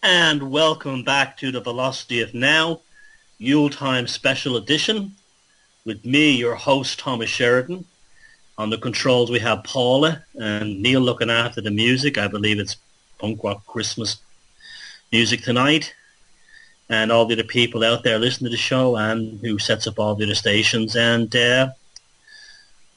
And welcome back to the Velocity of Now, Yule Time Special Edition, with me, your host, Thomas Sheridan. On the controls we have Paula and Neil looking after the music. I believe it's punk rock Christmas music tonight. And all the other people out there listening to the show and who sets up all the other stations. And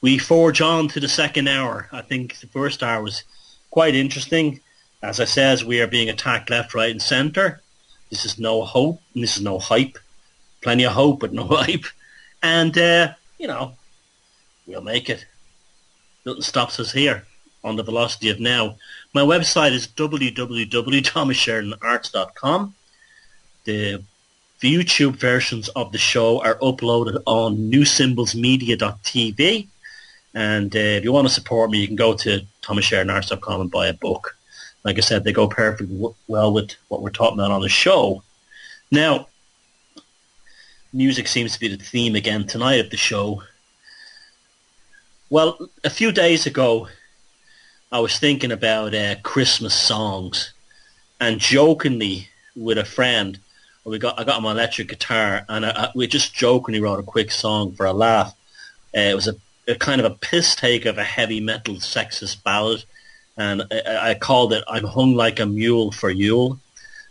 we forge on to the second hour. I think the first hour was quite interesting. As I says, we are being attacked left, right and centre. This is no hope and this is no hype. Plenty of hope but no hype. And, we'll make it. Nothing stops us here on the Velocity of Now. My website is www.thomassheridanarts.com. The YouTube versions of the show are uploaded on newsymbolsmedia.tv. And if you want to support me, you can go to thomassheridanarts.com and buy a book. Like I said, they go perfectly well with what we're talking about on the show. Now, music seems to be the theme again tonight of the show. Well, a few days ago, I was thinking about Christmas songs, and jokingly with a friend, I got my electric guitar, and we just jokingly wrote a quick song for a laugh. It was a kind of a piss take of a heavy metal sexist ballad, and I called it "I'm Hung Like a Mule for Yule."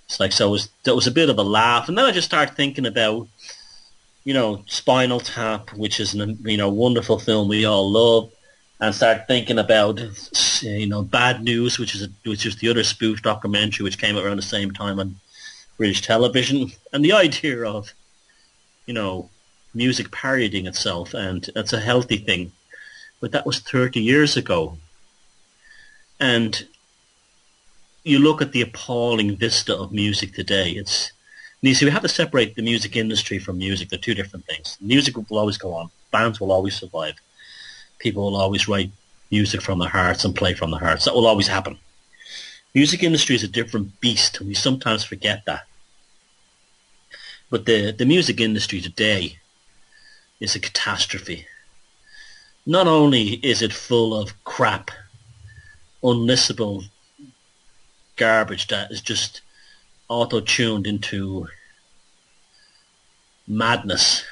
It's like, so that was a bit of a laugh, and then I just started thinking about, Spinal Tap, which is a wonderful film we all love, and started thinking about Bad News, which is the other spoof documentary which came out around the same time on British television, and the idea of music parodying itself, and that's a healthy thing, but that was 30 years ago. And you look at the appalling vista of music today. You see, we have to separate the music industry from music. They're two different things. Music will always go on. Bands will always survive. People will always write music from their hearts and play from their hearts. That will always happen. Music industry is a different beast, and we sometimes forget that. But the music industry today is a catastrophe. Not only is it full of crap, unlistenable garbage that is just auto-tuned into madness,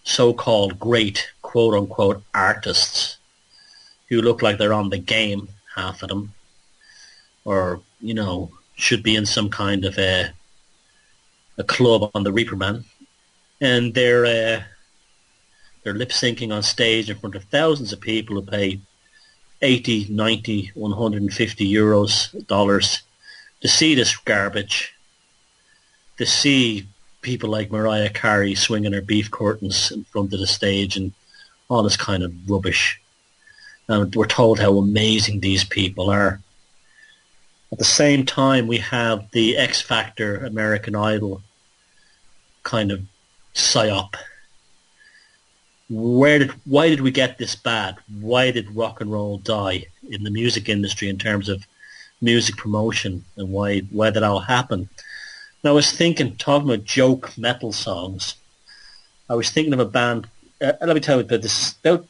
so-called great, quote-unquote, artists who look like they're on the game, half of them, or, should be in some kind of a club on the Reaper Man, and they're lip-syncing on stage in front of thousands of people who pay 80, 90, 150 dollars to see this garbage, to see people like Mariah Carey swinging her beef curtains in front of the stage and all this kind of rubbish. And we're told how amazing these people are. At the same time, we have the X Factor, American Idol kind of psyop. Why did we get this bad? Why did rock and roll die in the music industry in terms of music promotion, and why did all happen? Now, I was talking about joke metal songs. I was thinking of a band. Let me tell you about this. About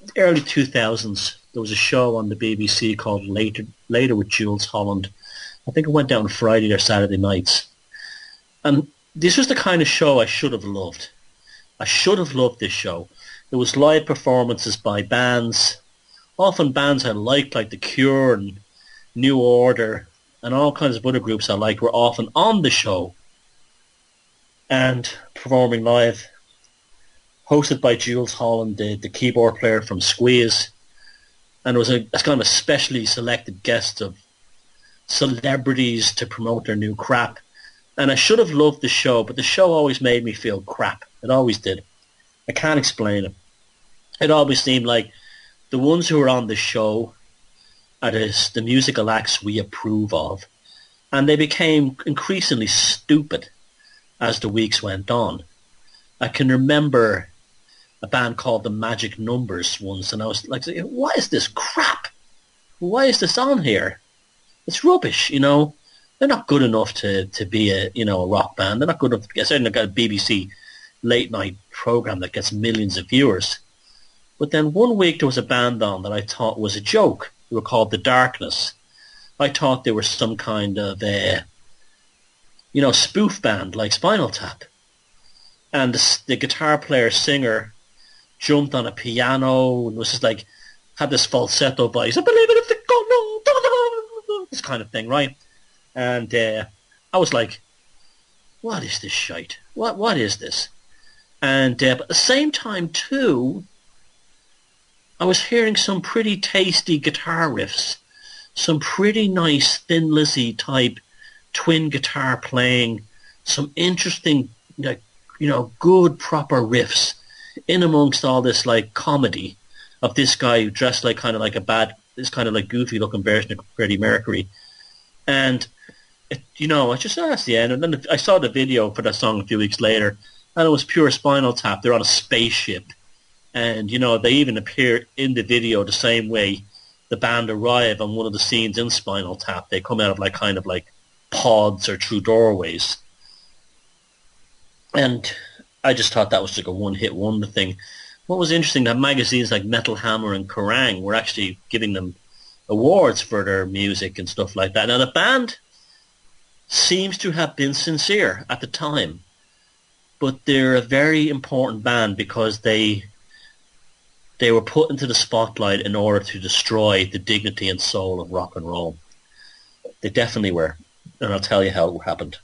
the early 2000s, there was a show on the BBC called Later with Jules Holland. I think it went down Friday or Saturday nights. And this was the kind of show I should have loved. I should have loved this show. It was live performances by bands, often bands I liked, like The Cure and New Order, and all kinds of other groups I liked were often on the show and performing live, hosted by Jules Holland, the keyboard player from Squeeze, and it was a kind of a specially selected guest of celebrities to promote their new crap. And I should have loved the show, but the show always made me feel crap. It always did. I can't explain it. It always seemed like the ones who were on the show are the musical acts we approve of. And they became increasingly stupid as the weeks went on. I can remember a band called The Magic Numbers once, and I was like, what is this crap? Why is this on here? It's rubbish, They're not good enough to be a rock band. They're not good enough to get, certainly got a BBC late night program that gets millions of viewers. But then one week there was a band on that I thought was a joke. They were called The Darkness. I thought they were some kind of spoof band like Spinal Tap. And the guitar player singer jumped on a piano and was just like, had this falsetto voice, I believe it if they go, no, this kind of thing, right? And I was like, what is this shite? What is this? And but at the same time too, I was hearing some pretty tasty guitar riffs, some pretty nice Thin Lizzy type twin guitar playing, some interesting, good proper riffs in amongst all this like comedy of this guy who dressed like kind of like this kind of like goofy looking version of Freddie Mercury. And I just saw that's the end. And then I saw the video for that song a few weeks later, and it was pure Spinal Tap. They're on a spaceship, and they even appear in the video the same way the band arrive on one of the scenes in Spinal Tap. They come out of like kind of like pods or through doorways, and I just thought that was like a one-hit wonder thing. What was interesting, that magazines like Metal Hammer and Kerrang were actually giving them awards for their music and stuff like that. Now the band seems to have been sincere at the time, but they're a very important band because they were put into the spotlight in order to destroy the dignity and soul of rock and roll. They definitely were, and I'll tell you how it happened.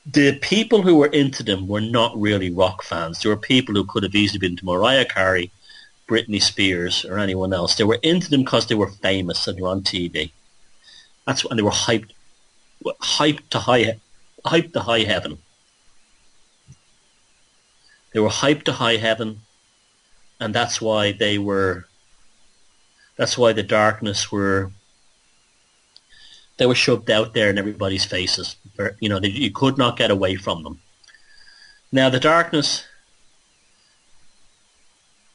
The people who were into them were not really rock fans. There were people who could have easily been into Mariah Carey, Britney Spears, or anyone else. They were into them because they were famous and they were on TV. And they were hyped to high heaven. They were hyped to high heaven, and that's why the Darkness were shoved out there in everybody's faces. You could not get away from them. Now the Darkness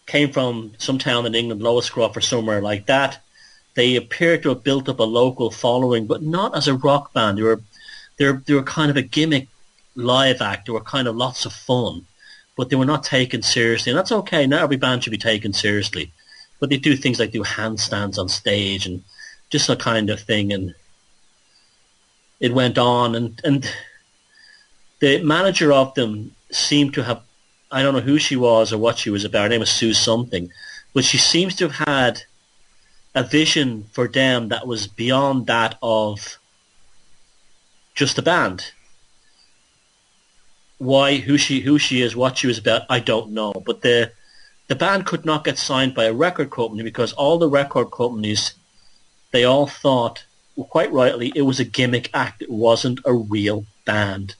came from some town in England, Lowerscroft or somewhere like that. They appeared to have built up a local following, but not as a rock band. They were kind of a gimmick live act. They were kind of lots of fun, but they were not taken seriously. And that's okay. Not every band should be taken seriously. But they do things like do handstands on stage and just that kind of thing. And it went on. And the manager of them seemed to have, I don't know who she was or what she was about. Her name was Sue something. But she seems to have had a vision for them that was beyond that of just a band. Why, who she is, what she was about, I don't know. But the band could not get signed by a record company because all the record companies, they all thought, quite rightly, it was a gimmick act. It wasn't a real band.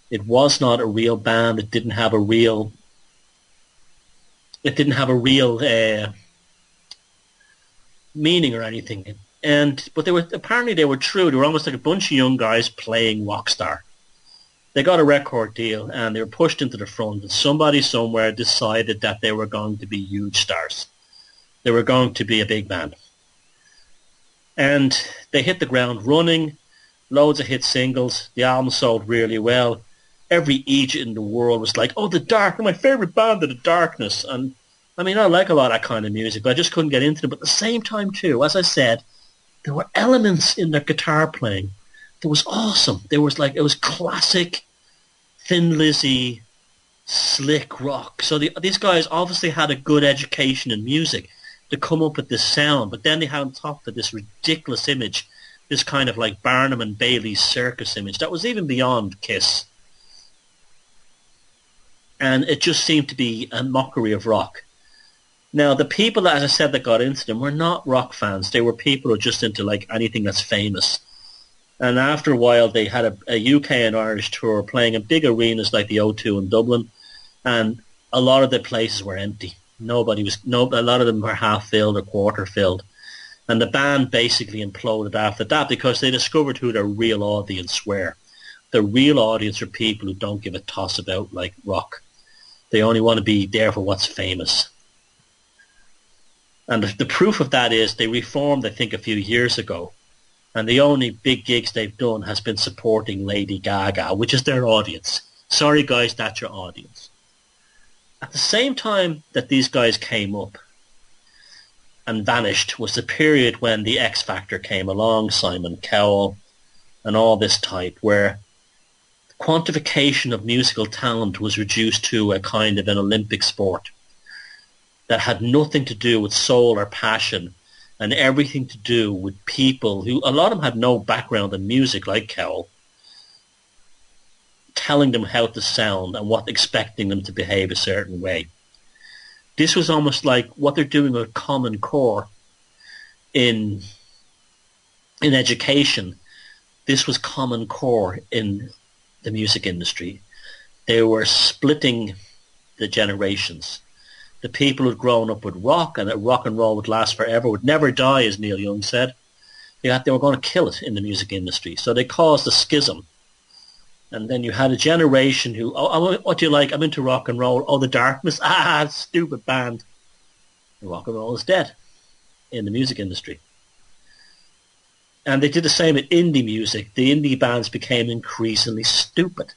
It was not a real band. It didn't have a real meaning or anything. But they were true. They were almost like a bunch of young guys playing Rockstar. They got a record deal and they were pushed into the front, and somebody somewhere decided that they were going to be huge stars. They were going to be a big band. And they hit the ground running, loads of hit singles. The album sold really well. Every idiot in the world was like, oh, The Dark, my favourite band, The Darkness. And I mean, I like a lot of that kind of music, but I just couldn't get into it. But at the same time, too, as I said, there were elements in their guitar playing that was awesome. It was classic Thin Lizzy, slick rock. So these guys obviously had a good education in music to come up with this sound, but then they had on top of this ridiculous image, this kind of like Barnum and Bailey's circus image that was even beyond Kiss. And it just seemed to be a mockery of rock. Now, the people that, as I said, that got into them were not rock fans. They were people who were just into like anything that's famous. And after a while, they had a UK and Irish tour playing in big arenas like the O2 in Dublin, and a lot of the places were empty. A lot of them were half filled or quarter filled. And the band basically imploded after that because they discovered who their real audience were. The real audience are people who don't give a toss about like rock. They only want to be there for what's famous. And the proof of that is they reformed, I think, a few years ago. And the only big gigs they've done has been supporting Lady Gaga, which is their audience. Sorry, guys, that's your audience. At the same time that these guys came up, and vanished was the period when the X Factor came along, Simon Cowell and all this type, where quantification of musical talent was reduced to a kind of an Olympic sport that had nothing to do with soul or passion and everything to do with people who, a lot of them had no background in music like Cowell, telling them how to sound and expecting them to behave a certain way. This was almost like what they're doing with Common Core in education. This was Common Core in the music industry. They were splitting the generations. The people who'd grown up with rock and that rock and roll would last forever, would never die, as Neil Young said. They were going to kill it in the music industry. So they caused a schism. And then you had a generation who, what do you like? I'm into rock and roll. Oh, the Darkness. Stupid band. Rock and roll is dead in the music industry. And they did the same with indie music. The indie bands became increasingly stupid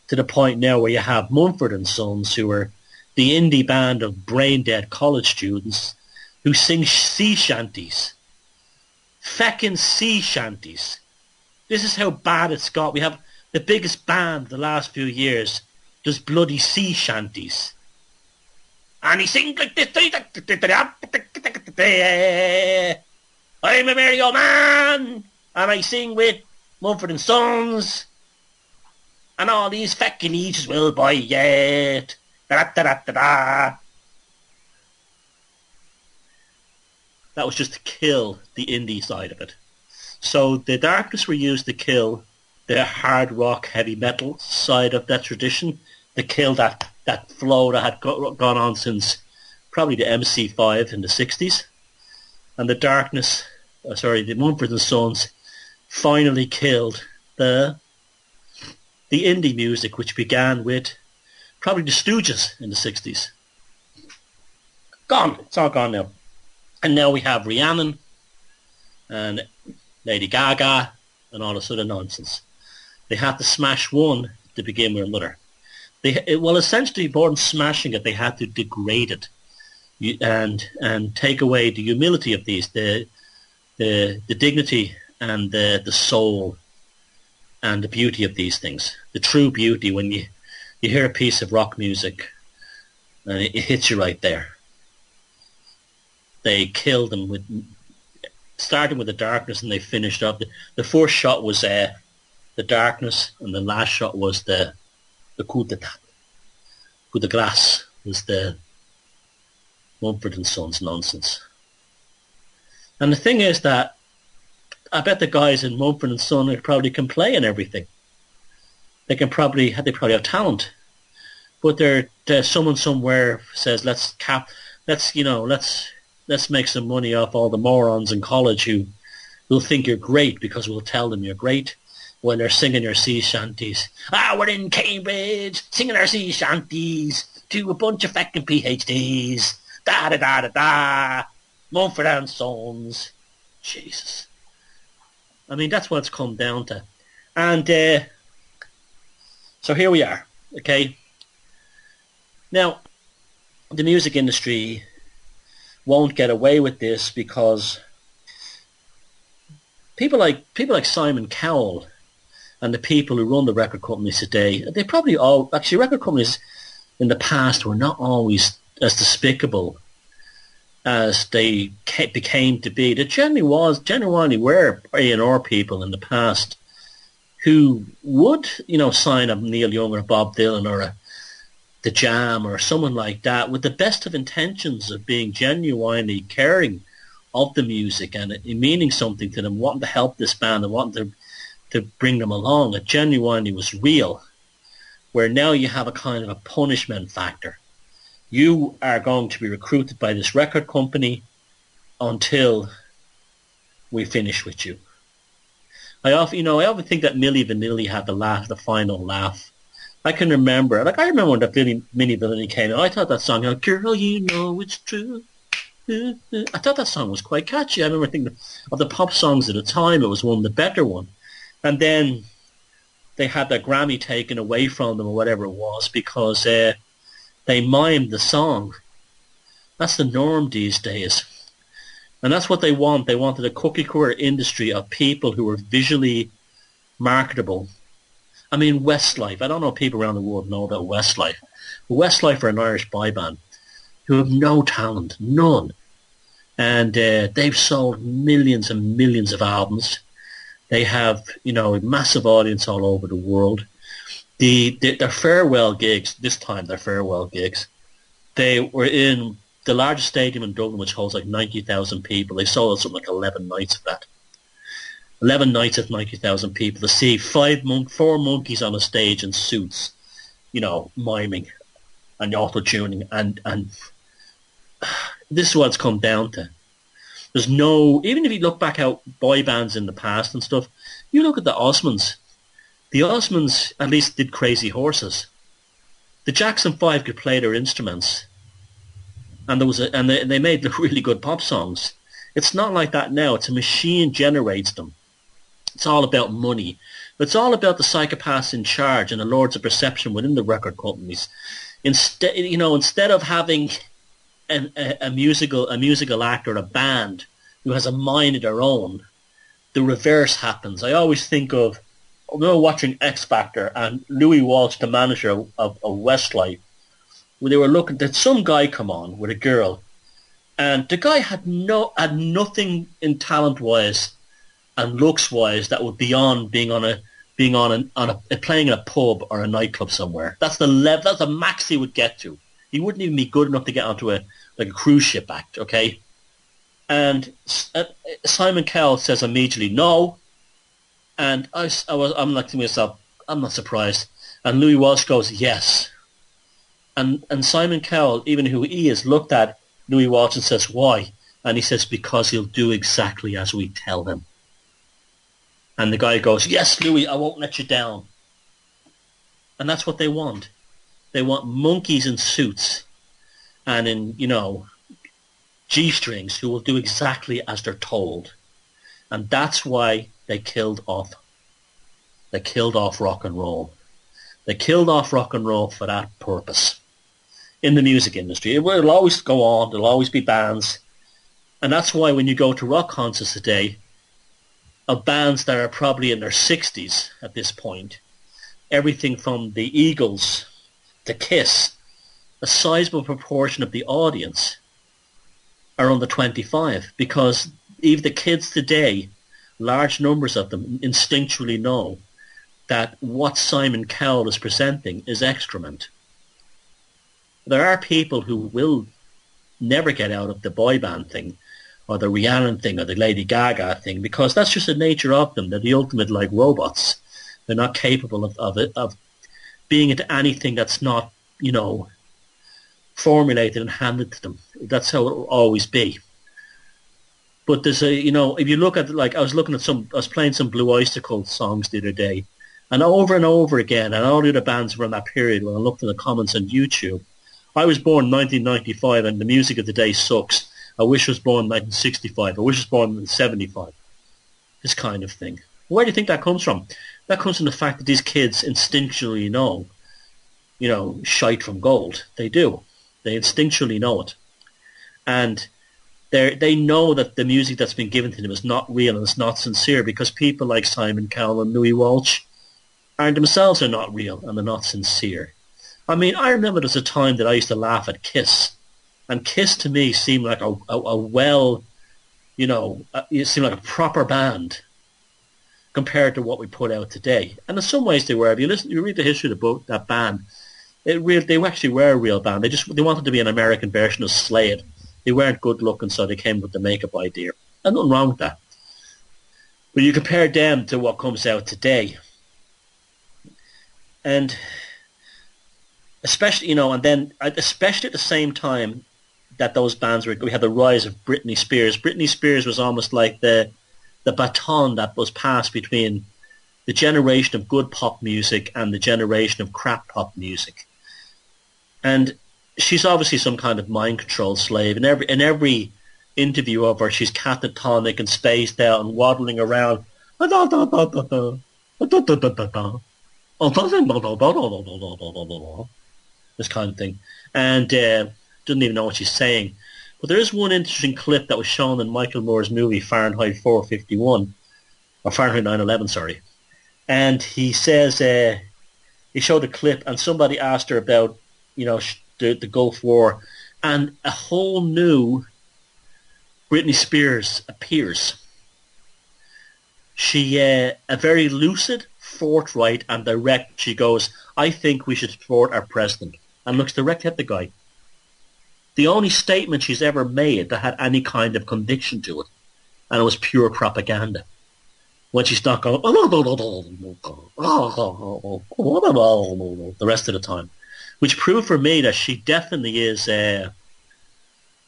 to the point now where you have Mumford & Sons, who are the indie band of brain-dead college students who sing sea shanties. Feckin' sea shanties. This is how bad it's got. We have the biggest band the last few years does bloody sea shanties. And he sings like this. I'm a merry old man, and I sing with Mumford & Sons, and all these feckin' eaches will buy yet. Da-da-da-da-da. That was just to kill the indie side of it. So the Darkness were used to kill the hard rock, heavy metal side of that tradition, to kill that flow that had gone on since probably the MC5 in the 60s. And the Darkness, the Mumford & Sons finally killed the indie music, which began with probably the Stooges in the 60s. Gone. It's all gone now. And now we have Rhiannon and Lady Gaga and all this other nonsense. They had to smash one to begin with another. Essentially, more than smashing it, they had to degrade it and take away the humility of these, the dignity and the soul and the beauty of these things. The true beauty when you hear a piece of rock music and it hits you right there. They killed them starting with the Darkness, and they finished up. The first shot was the Darkness, and the last shot was the coup de grace, was the Mumford & Sons nonsense. And the thing is that I bet the guys in Mumford & Sons probably can play and everything. They probably have talent, but there's someone somewhere says let's make some money off all the morons in college who will think you're great because we'll tell them you're great when they're singing your sea shanties. We're in Cambridge singing our sea shanties to a bunch of fucking PhDs. Da da da da da. Mumford & Sons. Jesus. I mean, that's what it's come down to. And so here we are. Okay. Now, the music industry won't get away with this because people like Simon Cowell and the people who run the record companies today, they probably record companies in the past were not always as despicable as they became to be. There genuinely were A&R people in the past who would, sign up Neil Young or Bob Dylan or The Jam or someone like that with the best of intentions of being genuinely caring of the music and it meaning something to them, wanting to help this band and wanting to bring them along. It genuinely was real, where now you have a kind of a punishment factor. You are going to be recruited by this record company until we finish with you. I often think that Milli Vanilli had the final laugh. I can remember, when the Milli Vanilli came out, I thought that song, girl, you know it's true. I thought that song was quite catchy. I remember thinking of the pop songs at the time, it was one of the better ones. And then they had their Grammy taken away from them or whatever it was because they mimed the song. That's the norm these days. And that's what they want. They wanted a cookie cutter industry of people who were visually marketable. I mean, Westlife. I don't know if people around the world know about Westlife. But Westlife are an Irish boy band who have no talent, none. And they've sold millions and millions of albums. They have, a massive audience all over the world. Their farewell gigs, this time their farewell gigs, they were in the largest stadium in Dublin, which holds like 90,000 people. They sold out something like 11 nights of that. 11 nights of 90,000 people to see four monkeys on a stage in suits, miming and auto-tuning. And this is what it's come down to. There's even if you look back at boy bands in the past and stuff, you look at the Osmonds. The Osmonds at least did Crazy Horses. The Jackson 5 could play their instruments. And they made really good pop songs. It's not like that now. It's a machine generates them. It's all about money. It's all about the psychopaths in charge and the lords of perception within the record companies. Instead of having a musical act or a band who has a mind of their own, the reverse happens. I always think of watching X Factor and Louis Walsh, the manager of Westlife, where they were looking at some guy come on with a girl, and the guy had nothing in talent wise and looks wise that would beyond playing in a pub or a nightclub somewhere. That's the level. That's the max he would get to. He wouldn't even be good enough to get onto a cruise ship act. Okay, and Simon Cowell says immediately no, and I'm like to myself, I'm not surprised. And Louis Walsh goes yes, and Simon Cowell, even who he is, looked at Louis Walsh and says why, and he says because he'll do exactly as we tell him. And the guy goes, yes, Louis, I won't let you down. And that's what they want. They want monkeys in suits and in, G-strings who will do exactly as they're told. And that's why they killed off rock and roll. They killed off rock and roll for that purpose in the music industry. It will always go on. There'll always be bands. And that's why when you go to rock concerts today, of bands that are probably in their 60s at this point, everything from the Eagles to Kiss, a sizable proportion of the audience are under 25, because even the kids today, large numbers of them instinctually know that what Simon Cowell is presenting is excrement. There are people who will never get out of the boy band thing or the Rihanna thing or the Lady Gaga thing, because that's just the nature of them. They're the ultimate like robots. They're not capable of being into anything that's not, formulated and handed to them. That's how it will always be. But there's if you look at, I was playing some Blue Oyster Cult songs the other day, and over again, and all the other bands from that period, when I looked in the comments on YouTube, I was born in 1995 and the music of the day sucks. I wish I was born in 1965. I wish I was born in 1975. This kind of thing. Where do you think that comes from? That comes from the fact that these kids instinctually know, shite from gold. They do. They instinctually know it. And they know that the music that's been given to them is not real and it's not sincere, because people like Simon Cowell and Louis Walsh themselves are not real and they're not sincere. I mean, I remember there was a time that I used to laugh at Kiss. And Kiss to me seemed like it seemed like a proper band compared to what we put out today. And in some ways they were. If you read the history of that band, they actually were a real band. They wanted to be an American version of Slade. They weren't good looking, so they came with the makeup idea. And nothing wrong with that. But you compare them to what comes out today. And especially, especially at the same time that those bands we had the rise of Britney Spears. Britney Spears was almost like the baton that was passed between the generation of good pop music and the generation of crap pop music. And she's obviously some kind of mind control slave. In every interview of her, she's catatonic and spaced out and waddling around. This kind of thing. And doesn't even know what she's saying. But there is one interesting clip that was shown in Michael Moore's movie Fahrenheit 451, or Fahrenheit 9/11, sorry. And he says, he showed a clip and somebody asked her about, the Gulf War, and a whole new Britney Spears appears. She, a very lucid, forthright and direct, she goes, I think we should support our president, and looks directly at the guy. The only statement she's ever made that had any kind of conviction to it, and it was pure propaganda. When she's not going, the rest of the time, which proved for me that she definitely is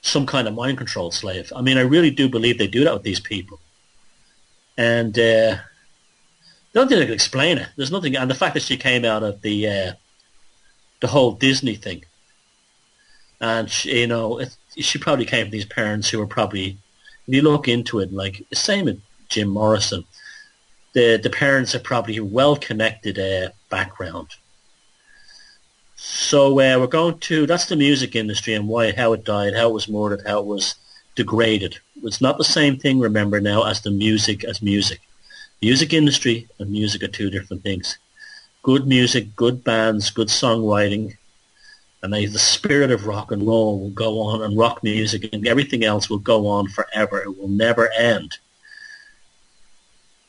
some kind of mind control slave. I mean, I really do believe they do that with these people. And I don't think I can explain it. There's nothing, and the fact that she came out of the whole Disney thing, and she probably came from these parents who were probably, if you look into it, like the same with Jim Morrison, the parents are probably a well-connected background. So we're going to, that's the music industry and how it died, how it was murdered, how it was degraded. It's not the same thing, remember now, as the music as music. Music industry and music are two different things. Good music, good bands, good songwriting, and the spirit of rock and roll will go on, and rock music and everything else will go on forever. It will never end.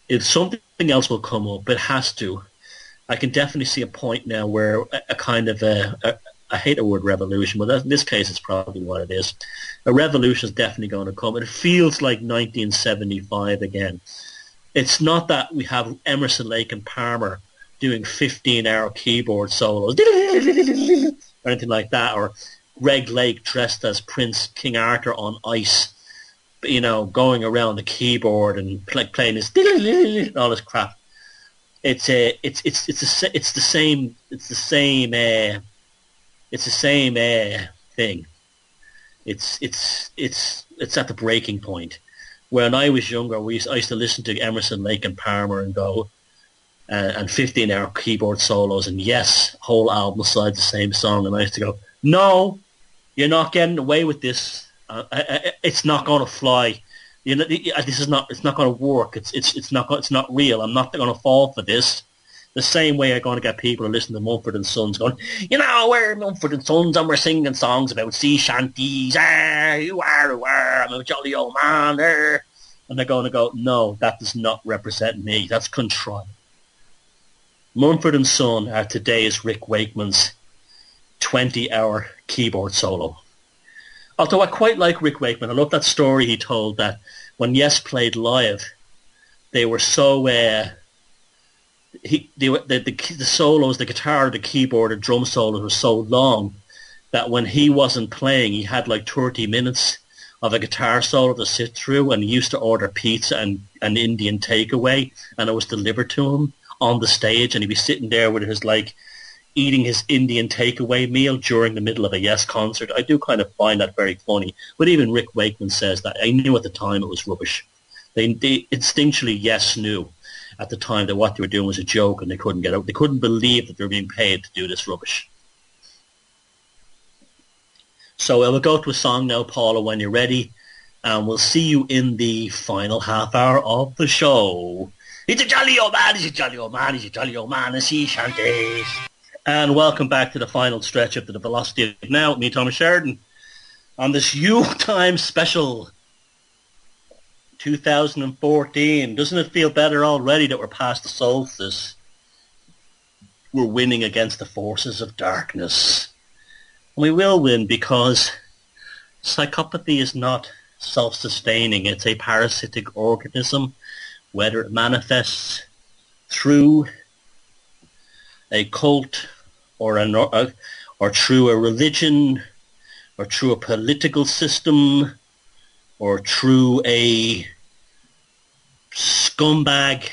If something else will come up, it has to. I can definitely see a point now where a kind of I hate the word revolution, but in this case it's probably what it is. A revolution is definitely going to come. It feels like 1975 again. It's not that we have Emerson, Lake and Palmer doing 15-hour keyboard solos or anything like that, or Greg Lake dressed as Prince King Arthur on ice, going around the keyboard and playing this all this crap. It's the same thing. It's at the breaking point. When I was younger, I used to listen to Emerson, Lake and Palmer and go and 15-hour keyboard solos, and yes, whole album sides the same song, and I used to go, no, you're not getting away with this. It's not going to fly. This is not. It's not going to work. It's not real. I'm not going to fall for this. The same way I'm going to get people to listen to Mumford and Sons going, we're Mumford and Sons and we're singing songs about sea shanties. You are, I'm a jolly old man. And they're going to go, no, that does not represent me. That's contrived. Mumford and Son are today's Rick Wakeman's 20-hour keyboard solo. Although I quite like Rick Wakeman. I love that story he told that when Yes played live, they were so the solos, the guitar, the keyboard, and drum solos were so long that when he wasn't playing, he had like 30 minutes of a guitar solo to sit through, and he used to order pizza and an Indian takeaway, and it was delivered to him on the stage, and he'd be sitting there with his eating his Indian takeaway meal during the middle of a Yes concert. I do kind of find that very funny. But even Rick Wakeman says that. I knew at the time it was rubbish. They instinctually, Yes, knew at the time that what they were doing was a joke, and they couldn't get out. They couldn't believe that they were being paid to do this rubbish. So we'll go to a song now, Paula, when you're ready, and we'll see you in the final half hour of the show. He's a jolly old man, he's a jolly old man, he's a jolly old man, and sea shanties. And welcome back to the final stretch of the Velocity of Now, me, Thomas Sheridan, on this Yule time special 2014. Doesn't it feel better already that we're past the solstice? We're winning against the forces of darkness. And we will win because psychopathy is not self-sustaining. It's a parasitic organism, whether it manifests through a cult or through a religion, or through a political system, or through a scumbag,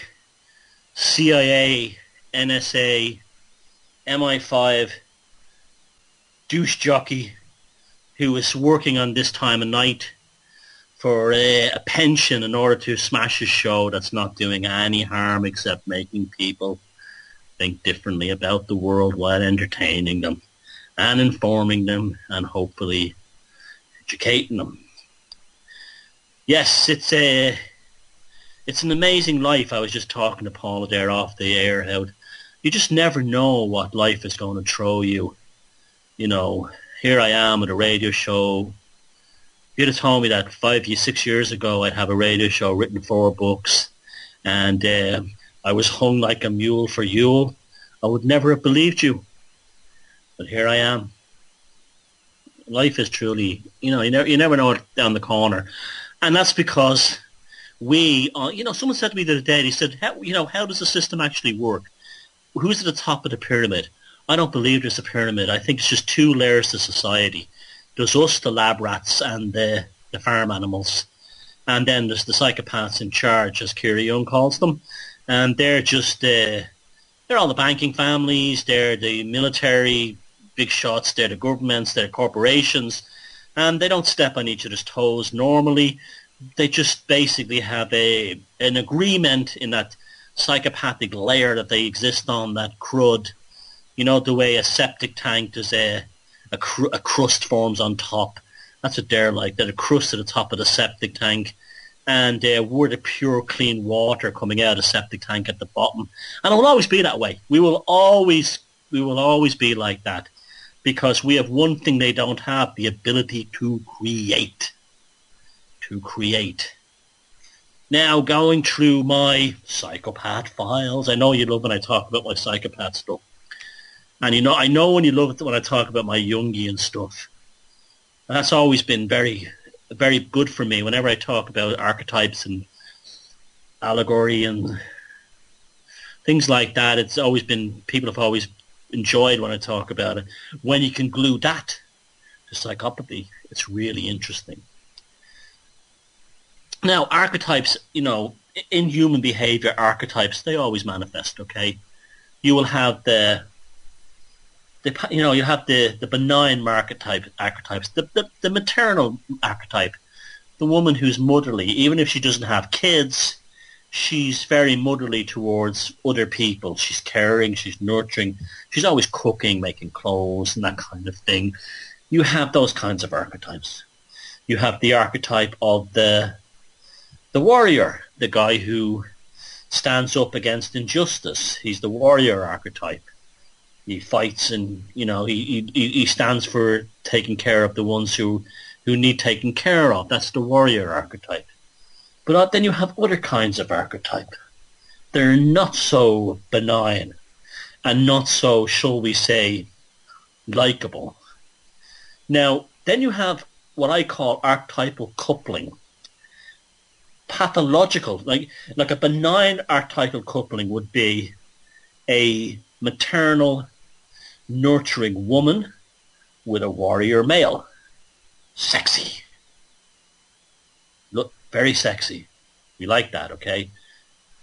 CIA, NSA, MI5 douche jockey who is working on this time of night for a pension in order to smash a show that's not doing any harm except making people think differently about the world while entertaining them and informing them and hopefully educating them. Yes, it's an amazing life. I was just talking to Paula there off the air, how you just never know what life is going to throw you. You know, here I am at a radio show. You'd have told me that 6 years ago I'd have a radio show, written 4 books, and I was hung like a mule for Yule. I would never have believed you. But here I am. Life is truly, you never know it down the corner. And that's because someone said to me the other day, they said, how does the system actually work? Who's at the top of the pyramid? I don't believe there's a pyramid. I think it's just 2 layers to society. There's us, the lab rats, and the farm animals. And then there's the psychopaths in charge, as Carl Jung calls them. And they're just, they're all the banking families, they're the military big shots, they're the governments, they're corporations. And they don't step on each other's toes normally. They just basically have an agreement in that psychopathic layer that they exist on, that crud. You know, the way a septic tank, there's a crust forms on top. That's what they're like. They're a crust at the top of the septic tank. And we're the pure, clean water coming out of the septic tank at the bottom. And it will always be that way. We will always be like that. Because we have one thing they don't have, the ability to create. To create. Now, going through my psychopath files, I know you love when I talk about my psychopath stuff. And I know when you love it when I talk about my Jungian stuff. And that's always been very, very good for me whenever I talk about archetypes and allegory and things like that. It's always been, people have always enjoyed when I talk about it. When you can glue that to psychopathy, it's really interesting. Now, archetypes, in human behavior, archetypes, they always manifest, okay? You will have you have the benign archetypes, the maternal archetype, the woman who's motherly. Even if she doesn't have kids, she's very motherly towards other people. She's caring, she's nurturing, she's always cooking, making clothes and that kind of thing. You have those kinds of archetypes. You have the archetype of the warrior, the guy who stands up against injustice. He's the warrior archetype. He fights and, he stands for taking care of the ones who need taken care of. That's the warrior archetype. But then you have other kinds of archetype. They're not so benign and not so, shall we say, likable. Now, then you have what I call archetypal coupling. Pathological, like a benign archetypal coupling would be a maternal, nurturing woman with a warrior male. Sexy. Look, very sexy. We like that, okay?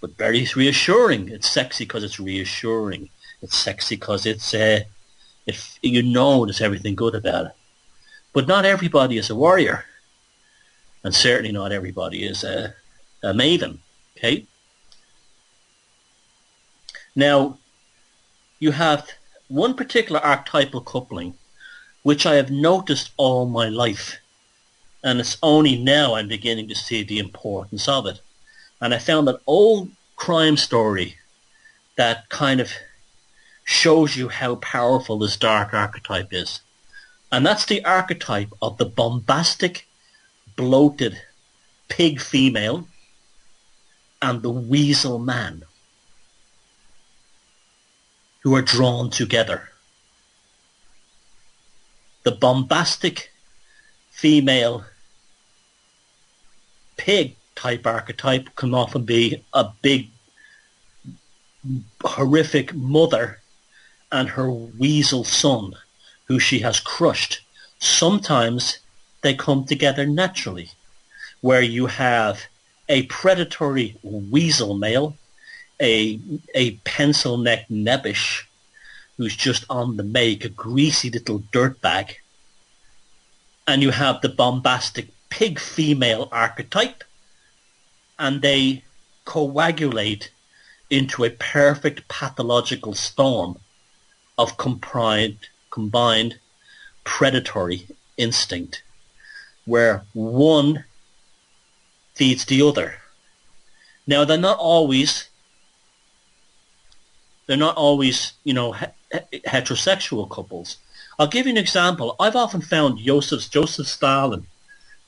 But very reassuring. It's sexy because it's reassuring. It's sexy because it's, there's everything good about it. But not everybody is a warrior. And certainly not everybody is a maiden, okay? Now, you have one particular archetypal coupling which I have noticed all my life, and it's only now I'm beginning to see the importance of it. And I found an old crime story that kind of shows you how powerful this dark archetype is. And that's the archetype of the bombastic, bloated pig female and the weasel man, who are drawn together. The bombastic female pig type archetype can often be a big, horrific mother and her weasel son, who she has crushed. Sometimes they come together naturally, where you have a predatory weasel male, a pencil-necked nebbish who's just on the make, a greasy little dirtbag, and you have the bombastic pig female archetype, and they coagulate into a perfect pathological storm of combined predatory instinct. where one feeds the other. Now they're not always heterosexual couples. I'll give you an example. I've often found Joseph Stalin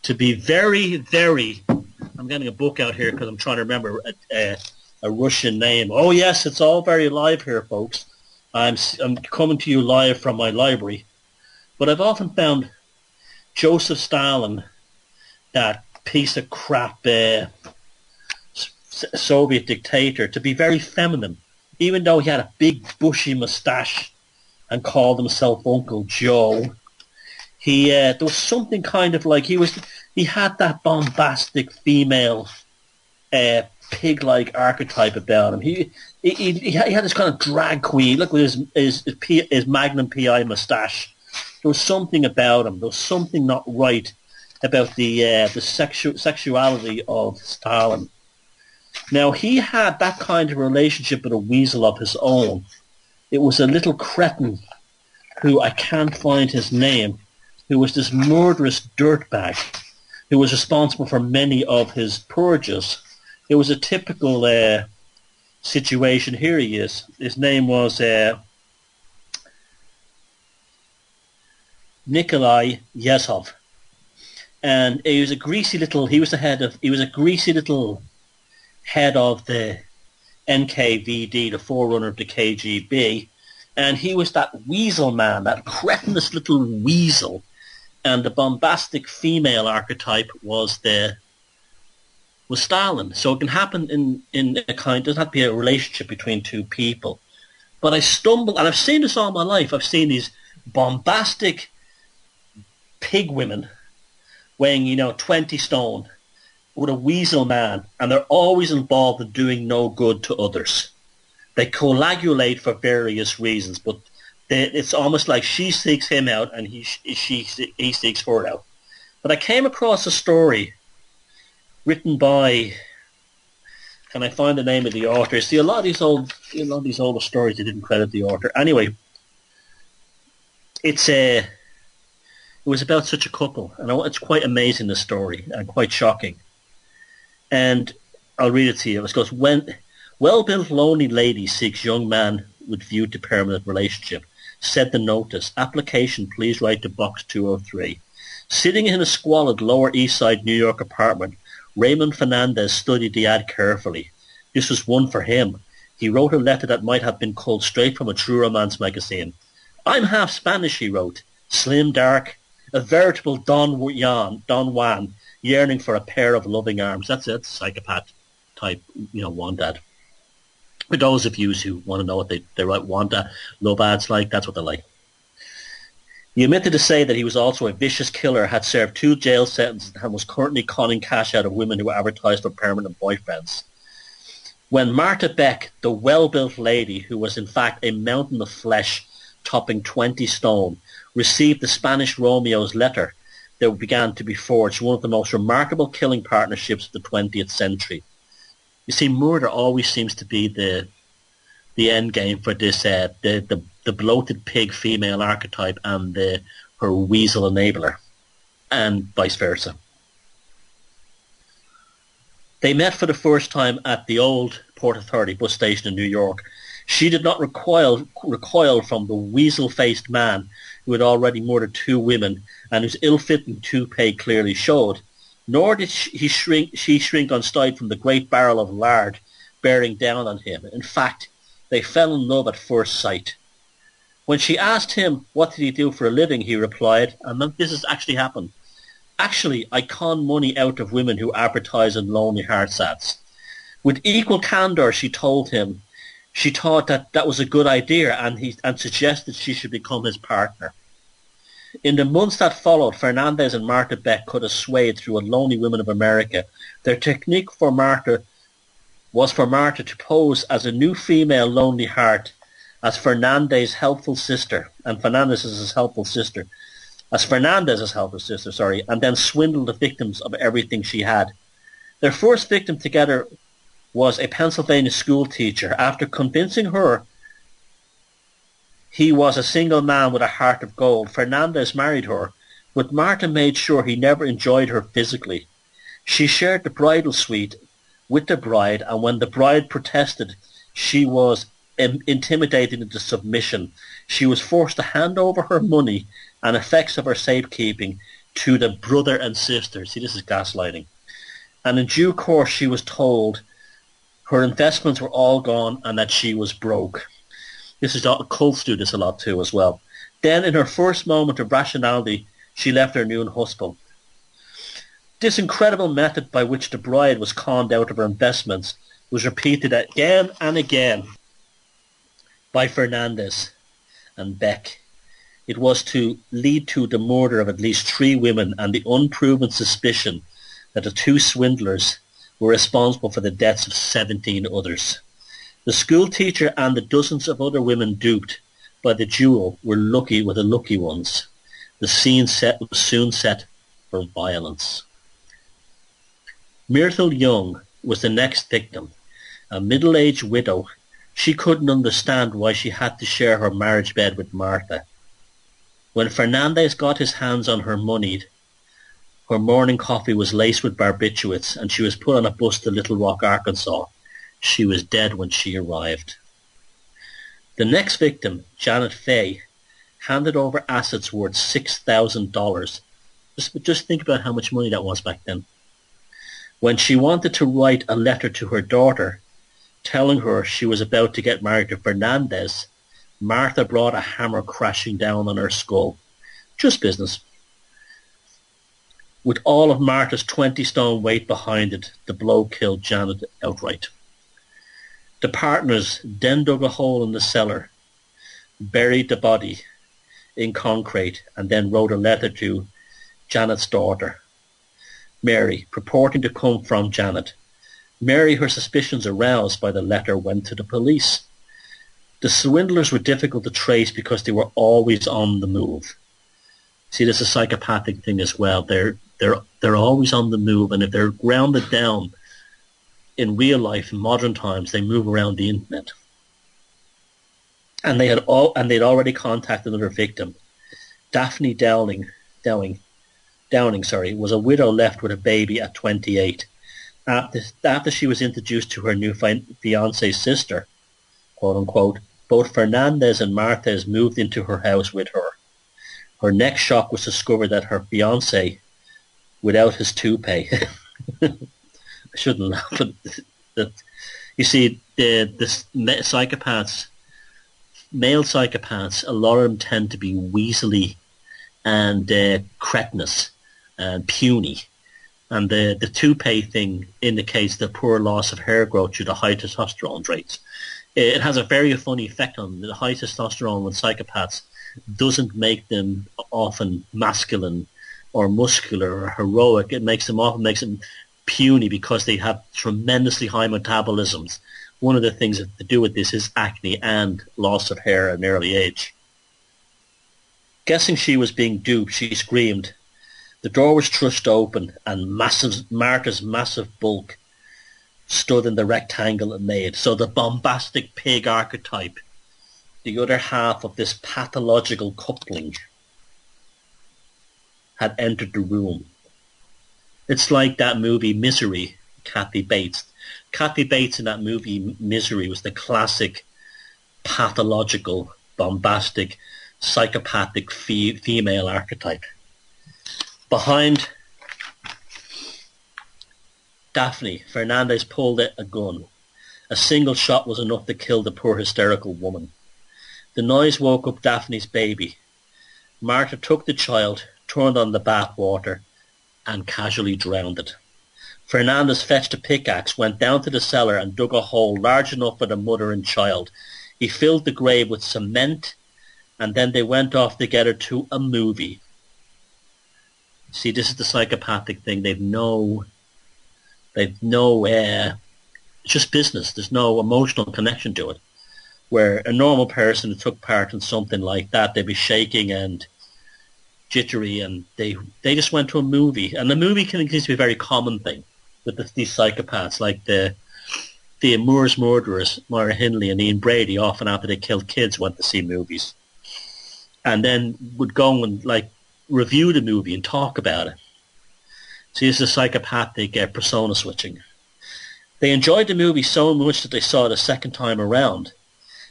to be very, very. I'm getting a book out here because I'm trying to remember a Russian name. Oh yes, it's all very live here, folks. I'm coming to you live from my library. But I've often found Joseph Stalin, that piece of crap Soviet dictator, to be very feminine, even though he had a big bushy moustache and called himself Uncle Joe. There was something kind of like he had that bombastic female pig-like archetype about him. He had this kind of drag queen. Look with his Magnum PI moustache. There was something about him. There was something not right about the sexuality of Stalin. Now he had that kind of relationship with a weasel of his own. It was a little cretin who I can't find his name, who was this murderous dirtbag who was responsible for many of his purges. It was a typical situation. Here he is. His name was Nikolai Yezhov, and he was a greasy little head of the NKVD, the forerunner of the KGB, and he was that weasel man, that cretinous little weasel, and the bombastic female archetype was Stalin. So it can happen in a kind. It doesn't have to be a relationship between two people. But I stumble, and I've seen this all my life. I've seen these bombastic pig women weighing 20 stone with a weasel man, and they're always involved in doing no good to others. They coagulate for various reasons, but it's almost like she seeks him out and he seeks her out. But I came across a story written by, can I find the name of the author? See, a lot of these older stories, they didn't credit the author. Anyway, it was about such a couple, and it's quite amazing, the story, and quite shocking. And I'll read it to you. It goes, when well-built lonely lady seeks young man with view to permanent relationship, said the notice, application please write to box 203. Sitting in a squalid Lower East Side New York apartment, Raymond Fernandez studied the ad carefully. This was one for him. He wrote a letter that might have been culled straight from a true romance magazine. I'm half Spanish, he wrote, slim, dark, a veritable Don Juan, yearning for a pair of loving arms. That's it, psychopath type, want that. For those of you who want to know what they want that love ads like, that's what they're like. He admitted to say that he was also a vicious killer, had served 2 jail sentences, and was currently conning cash out of women who advertised for permanent boyfriends. When Martha Beck, the well-built lady, who was in fact a mountain of flesh topping 20 stone, received the Spanish Romeo's letter that began to be forged, one of the most remarkable killing partnerships of the 20th century. You see, murder always seems to be the end game for this the bloated pig female archetype and her weasel enabler, and vice versa. They met for the first time at the old Port Authority bus station in New York. She did not recoil from the weasel-faced man who had already murdered 2 women and whose ill-fitting toupee clearly showed. Nor did she shrink unstayed from the great barrel of lard bearing down on him. In fact, they fell in love at first sight. When she asked him what did he do for a living, he replied, and this has actually happened, actually, I con money out of women who advertise in Lonely Hearts ads. With equal candour, she told him she thought that was a good idea and suggested she should become his partner. In the months that followed, Fernandez and Martha Beck could have swayed through a lonely women of America. Their technique was for Martha to pose as a new female lonely heart, as Fernandez's helpful sister, and Fernandez' helpful sister, and then swindle the victims of everything she had. Their first victim together was a Pennsylvania school teacher. After convincing her he was a single man with a heart of gold, Fernandez married her, But Martha made sure he never enjoyed her physically. She shared the bridal suite with the bride, and when the bride protested, she was intimidated into submission. She was forced to hand over her money and effects of her safekeeping to the brother and sister. See, this is gaslighting. And in due course, she was told her investments were all gone and that she was broke. This is cults do this a lot too as well. Then, in her first moment of rationality, she left her new husband. This incredible method by which the bride was conned out of her investments was repeated again and again by Fernandez and Beck. It was to lead to the murder of at least 3 women and the unproven suspicion that the 2 swindlers were responsible for the deaths of 17 others. The school teacher and the dozens of other women duped by the duel were the lucky ones. The scene was soon set for violence. Myrtle Young was the next victim, a middle-aged widow. She couldn't understand why she had to share her marriage bed with Martha. When Fernandez got his hands on her money, her morning coffee was laced with barbiturates and she was put on a bus to Little Rock, Arkansas. She was dead when she arrived. The next victim, Janet Fay, handed over assets worth $6,000. Just think about how much money that was back then. When she wanted to write a letter to her daughter, telling her she was about to get married to Fernandez, Martha brought a hammer crashing down on her skull. Just business. With all of Martha's 20-stone weight behind it, the blow killed Janet outright. The partners then dug a hole in the cellar, buried the body in concrete, and then wrote a letter to Janet's daughter, Mary, purporting to come from Janet. Mary, her suspicions aroused by the letter, went to the police. The swindlers were difficult to trace because they were always on the move. See, there's a psychopathic thing as well. They're always on the move, and if they're grounded down in real life, in modern times, they move around the internet. And they'd already contacted another victim. Daphne Downing, was a widow left with a baby at 28. After she was introduced to her new fiance's sister, quote unquote, both Fernandez and Marthez moved into her house with her. Her next shock was discovered that her fiance, without his toupee, I shouldn't laugh, but you see, the psychopaths, male psychopaths, a lot of them tend to be weaselly and cretinous and puny. And the toupee thing indicates the poor loss of hair growth due to high testosterone rates. It has a very funny effect on them. The high testosterone with psychopaths doesn't make them often masculine or muscular or heroic. It often makes them puny because they have tremendously high metabolisms. One of the things to do with this is acne and loss of hair at an early age. Guessing she was being duped, she screamed. The door was thrust open and Martha's massive bulk stood in the rectangle it made. So the bombastic pig archetype, the other half of this pathological coupling, had entered the room. It's like that movie Misery, Kathy Bates. Kathy Bates in that movie Misery was the classic pathological, bombastic, psychopathic female archetype. Behind Daphne, Fernandez pulled a gun. A single shot was enough to kill the poor hysterical woman. The noise woke up Daphne's baby. Martha took the child, turned on the bath water, and casually drowned it. Fernandez fetched a pickaxe, went down to the cellar and dug a hole large enough for the mother and child. He filled the grave with cement, and then they went off together to a movie. See, this is the psychopathic thing. They've no, it's just business. There's no emotional connection to it. Where a normal person who took part in something like that, they'd be shaking and jittery, and they just went to a movie. And the movie can be a very common thing with these psychopaths, like the Moors murderers, Myra Hindley and Ian Brady, often after they killed kids went to see movies. And then would go and review the movie and talk about it. See, this is psychopathic persona switching. They enjoyed the movie so much that they saw it a second time around.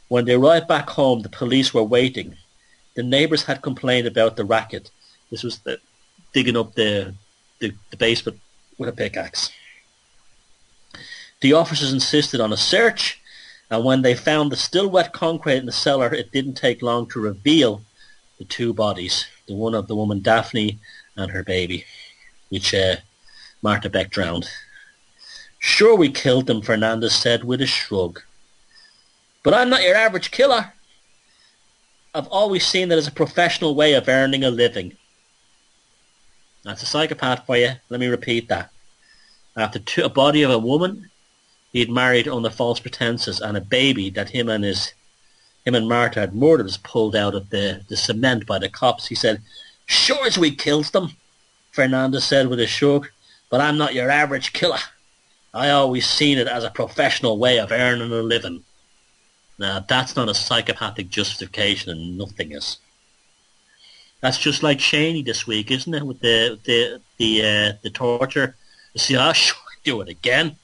When they arrived back home, the police were waiting. The neighbours had complained about the racket. This was digging up the basement with a pickaxe. The officers insisted on a search, and when they found the still wet concrete in the cellar, it didn't take long to reveal the two bodies, the one of the woman Daphne and her baby, which Martha Beck drowned. "Sure we killed them," Fernandez said with a shrug. "But I'm not your average killer. I've always seen it as a professional way of earning a living." That's a psychopath for you. Let me repeat that. After a body of a woman he'd married under false pretenses and a baby that him and Martha had murdered was pulled out of the cement by the cops, he said, "Sure as we kills them," Fernandez said with a shrug, "but I'm not your average killer. I always seen it as a professional way of earning a living." Now, that's not a psychopathic justification, and nothing is. That's just like Shaney this week, isn't it? With the torture. You see, I'll do it again.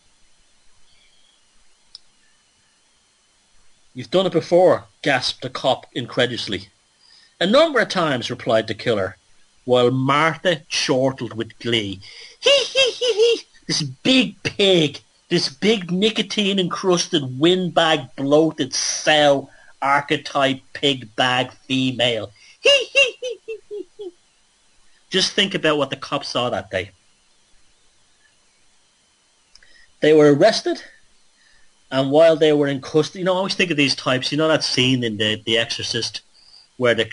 "You've done it before," gasped the cop incredulously. "A number of times," replied the killer, while Martha chortled with glee. "Hee hee hee hee! This big pig! This big nicotine-encrusted, windbag, bloated sow, archetype, pig bag female. Hee hee hee hee hee hee." Just think about what the cops saw that day. They were arrested, and while they were in custody, I always think of these types, that scene in The Exorcist where the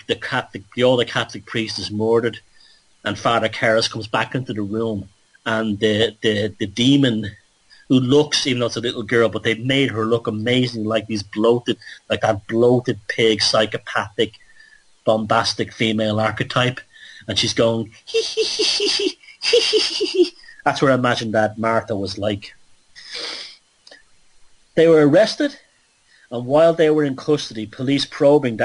older Catholic priest is murdered and Father Karras comes back into the room and the demon who looks, even though it's a little girl, but they've made her look amazing, like that bloated pig, psychopathic, bombastic female archetype, and she's going, hee hee hee hee hee hee hee hee. That's where I imagine that Martha was like. They were arrested, and while they were in custody, police probing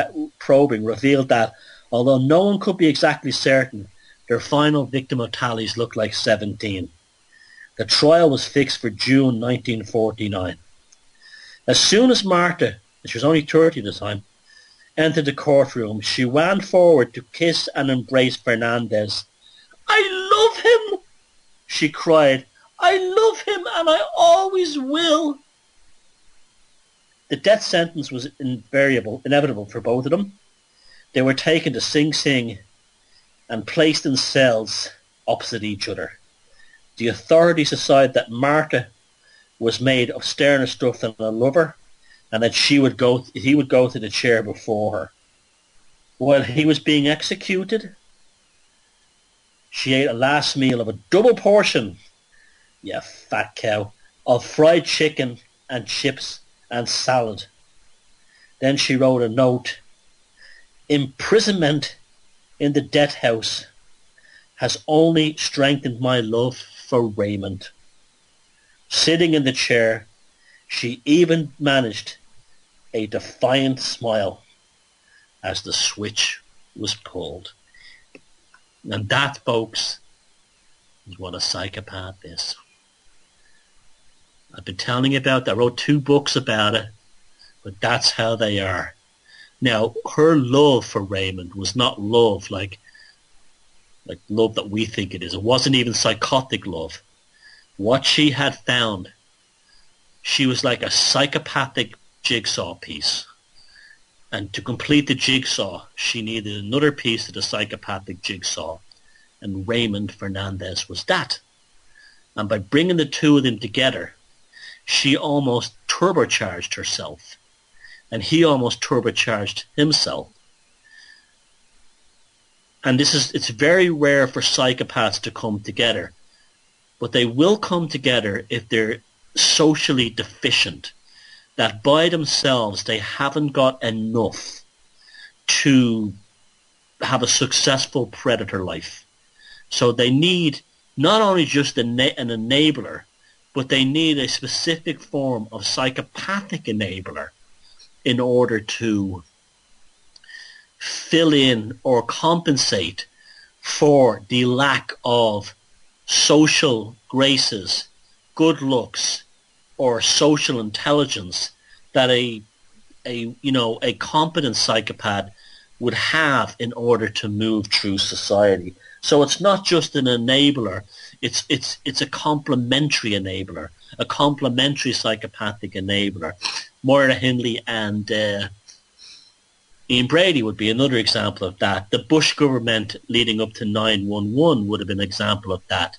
revealed that, although no one could be exactly certain, their final victim of tallies looked like 17. The trial was fixed for June 1949. As soon as Martha, and she was only 30 at the time, entered the courtroom, she ran forward to kiss and embrace Fernandez. "I love him," she cried. "I love him, and I always will." The death sentence was inevitable for both of them. They were taken to Sing Sing and placed in cells opposite each other. The authorities decided that Martha was made of sterner stuff than a lover, and that he would go to the chair before her. While he was being executed, she ate a last meal of a double portion, you fat cow, of fried chicken and chips and salad. Then she wrote a note. "Imprisonment in the death house has only strengthened my love for Raymond." Sitting in the chair, she even managed a defiant smile as the switch was pulled. And that, folks, is what a psychopath is. I've been telling you about that. I wrote 2 books about it, but that's how they are. Now, her love for Raymond was not love like love that we think it is. It wasn't even psychotic love. What she had found, she was like a psychopathic jigsaw piece. And to complete the jigsaw, she needed another piece of the psychopathic jigsaw. And Raymond Fernandez was that. And by bringing the two of them together, she almost turbocharged herself. And he almost turbocharged himself. And it's very rare for psychopaths to come together. But they will come together if they're socially deficient. That by themselves they haven't got enough to have a successful predator life. So they need not only just an enabler, but they need a specific form of psychopathic enabler in order to fill in or compensate for the lack of social graces, good looks, or social intelligence that a competent psychopath would have in order to move through society. So it's not just an enabler, it's a complementary enabler, a complementary psychopathic enabler. Moira Hindley and Ian Brady would be another example of that. The Bush government leading up to 9/11 would have been an example of that.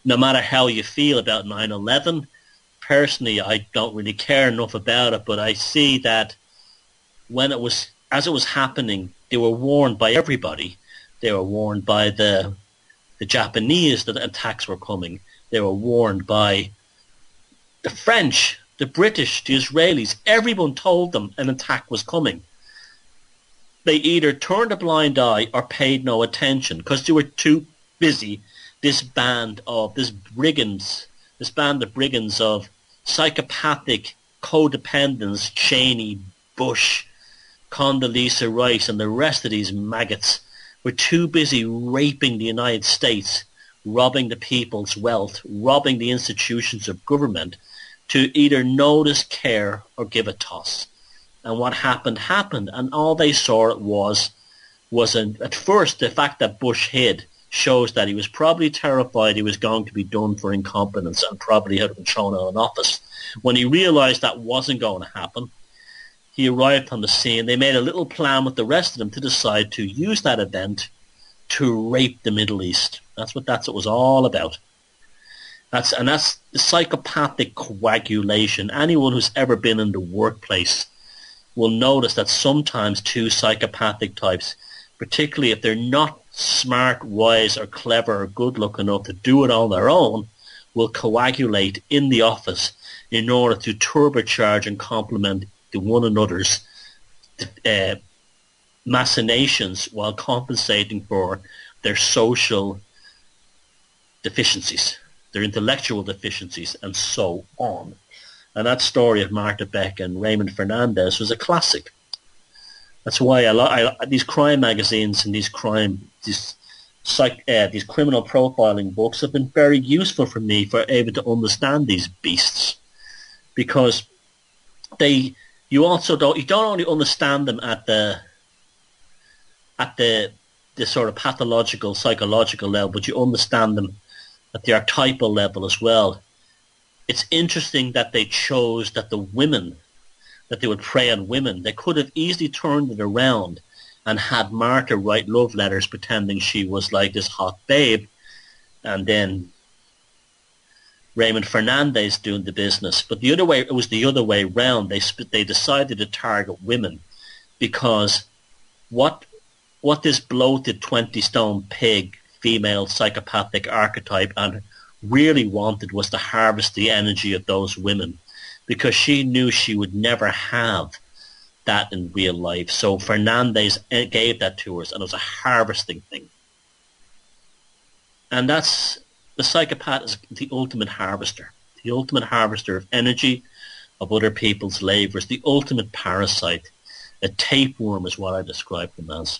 No matter how you feel about 9/11, personally, I don't really care enough about it, but I see that as it was happening, they were warned by everybody. They were warned by the Japanese that attacks were coming. They were warned by the French, the British, the Israelis. Everyone told them an attack was coming. They either turned a blind eye or paid no attention because they were too busy. This band of brigands of psychopathic codependents, Cheney, Bush, Condoleezza Rice, and the rest of these maggots were too busy raping the United States, robbing the people's wealth, robbing the institutions of government, to either notice, care, or give a toss. And what happened, and all they saw it was at first the fact that Bush hid shows that he was probably terrified he was going to be done for incompetence and probably had been thrown out of office. When he realized that wasn't going to happen, he arrived on the scene. They made a little plan with the rest of them to decide to use that event to rape the Middle East. That's what it was all about. That's the psychopathic coagulation. Anyone who's ever been in the workplace will notice that sometimes two psychopathic types, particularly if they're not smart, wise, or clever, or good-looking enough to do it on their own, will coagulate in the office in order to turbocharge and complement one another's machinations while compensating for their social deficiencies, their intellectual deficiencies, and so on. And that story of Marta Beck and Raymond Fernandez was a classic. That's why these crime magazines and these criminal profiling books have been very useful for me for able to understand these beasts, because you don't only understand them at the sort of pathological, psychological level, but you understand them at the archetypal level as well. It's interesting that they chose that they would prey on women. They could have easily turned it around and had Martha write love letters pretending she was like this hot babe, and then Raymond Fernandez doing the business. But it was the other way round. They decided to target women because what this bloated 20-stone pig female psychopathic archetype and really wanted was to harvest the energy of those women, because she knew she would never have that in real life. So Fernandez gave that to her, and it was a harvesting thing. And that's, the psychopath is the ultimate harvester of energy, of other people's labours, the ultimate parasite. A tapeworm is what I describe them as.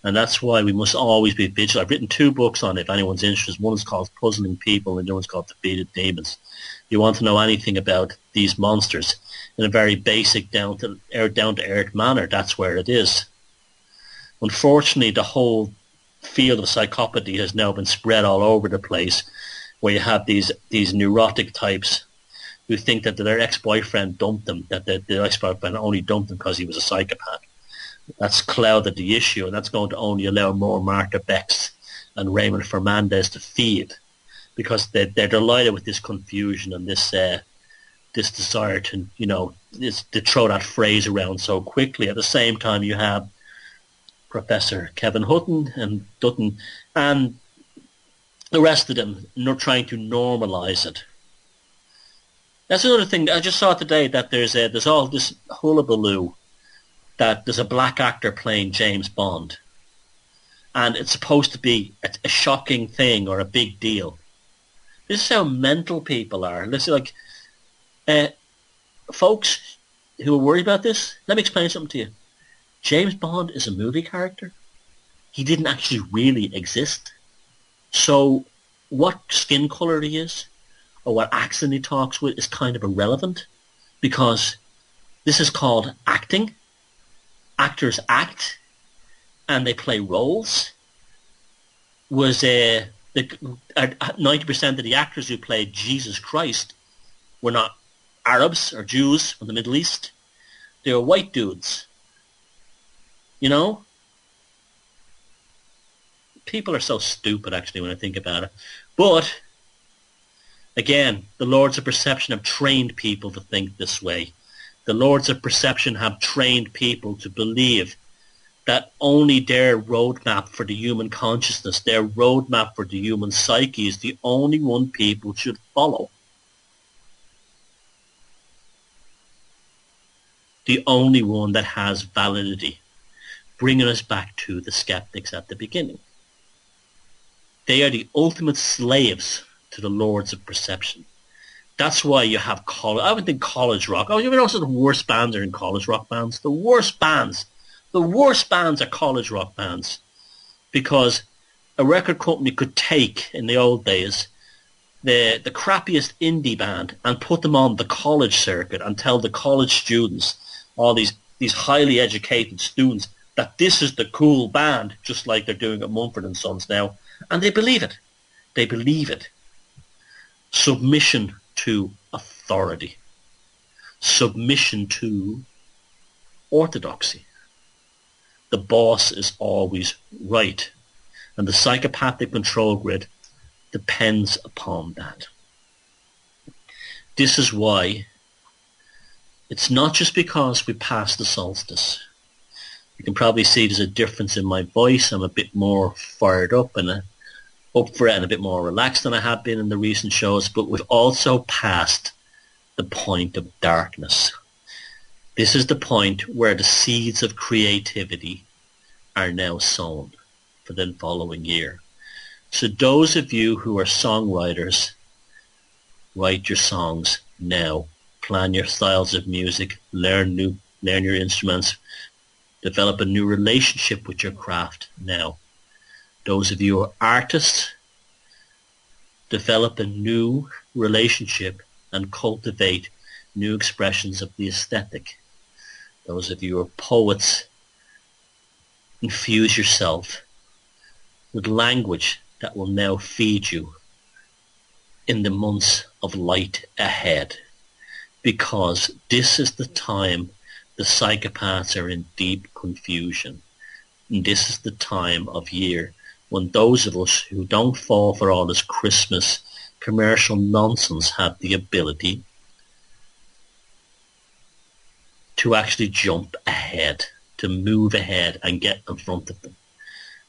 And that's why we must always be vigilant. I've written 2 books on it, if anyone's interested. One is called Puzzling People, and the other one's called Defeated Demons. If you want to know anything about these monsters in a very basic, down-to-earth manner, that's where it is. Unfortunately, the whole field of psychopathy has now been spread all over the place, where you have these neurotic types who think that their ex-boyfriend dumped them, that their ex-boyfriend only dumped them because he was a psychopath. That's clouded the issue, and that's going to only allow more Martha Becks and Raymond Fernandez to feed, because they're delighted with this confusion and this desire to, to throw that phrase around so quickly. At the same time, you have Professor Kevin Hutton and Dutton and the rest of them trying to normalize it. That's another thing. I just saw today that there's all this hullabaloo that there's a black actor playing James Bond, and it's supposed to be a shocking thing or a big deal. This is how mental people are. Listen, folks who are worried about this, let me explain something to you. James Bond is a movie character. he didn't actually really exist. So what skin color he is or what accent he talks with is kind of irrelevant, because this is called acting. Actors act and they play roles. Was 90% of the actors who played Jesus Christ were not Arabs or Jews from the Middle East. They were white dudes. You know? People are so stupid, actually, when I think about it. But, again, the Lords of Perception have trained people to think this way. The Lords of Perception have trained people to believe that only their roadmap for the human consciousness, their roadmap for the human psyche, is the only one people should follow. The only one that has validity, bringing us back to the skeptics at the beginning. They are the ultimate slaves to the Lords of Perception. That's why you have college. I would think college rock. Oh, you know, some of the worst bands are in college rock bands. The worst bands are college rock bands, because a record company could take, in the old days, the crappiest indie band and put them on the college circuit and tell the college students, all these highly educated students, that this is the cool band, just like they're doing at Mumford & Sons now. And they believe it. They believe it. Submission to authority. Submission to orthodoxy. The boss is always right. And the psychopathic control grid depends upon that. This is why it's not just because we passed the solstice. You can probably see there's a difference in my voice. I'm a bit more fired up and up for it and a bit more relaxed than I have been in the recent shows, but we've also passed the point of darkness. This is the point where the seeds of creativity are now sown for the following year. So those of you who are songwriters, write your songs now. Plan your styles of music, learn your instruments, develop a new relationship with your craft now. Those of you who are artists, develop a new relationship and cultivate new expressions of the aesthetic. Those of you who are poets, infuse yourself with language that will now feed you in the months of light ahead, because this is the time the psychopaths are in deep confusion. And this is the time of year when those of us who don't fall for all this Christmas commercial nonsense have the ability to actually jump ahead, to move ahead and get in front of them.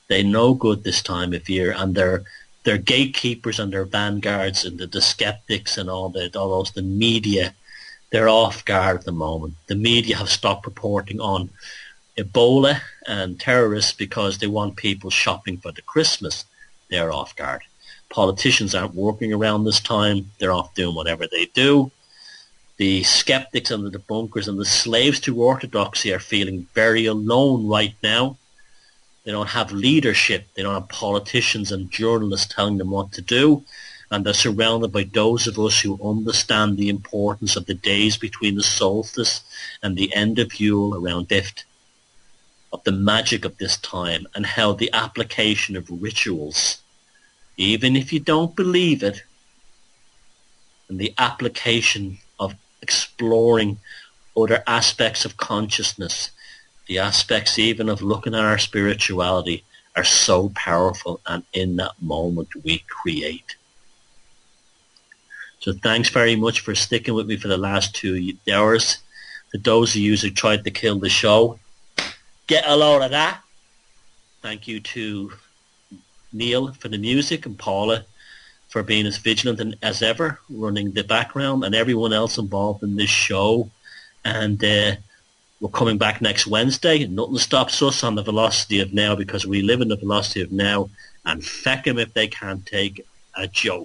They know good this time of year, and they're gatekeepers and their vanguards and the skeptics and all those, the media. They're off guard at the moment. The media have stopped reporting on Ebola and terrorists because they want people shopping for the Christmas. They're off guard. Politicians aren't working around this time. They're off doing whatever they do. The skeptics and the debunkers and the slaves to orthodoxy are feeling very alone right now. They don't have leadership. They don't have politicians and journalists telling them what to do. And they're surrounded by those of us who understand the importance of the days between the solstice and the end of Yule around Dift, of the magic of this time, and how the application of rituals, even if you don't believe it, and the application of exploring other aspects of consciousness, the aspects even of looking at our spirituality, are so powerful, and in that moment we create. So thanks very much for sticking with me for the last 2 hours. To those of you who tried to kill the show, get a load of that. Thank you to Neil for the music and Paula for being as vigilant as ever, running the background, and everyone else involved in this show. And we're coming back next Wednesday. Nothing stops us on the velocity of now, because we live in the velocity of now, and feck 'em if they can't take a joke.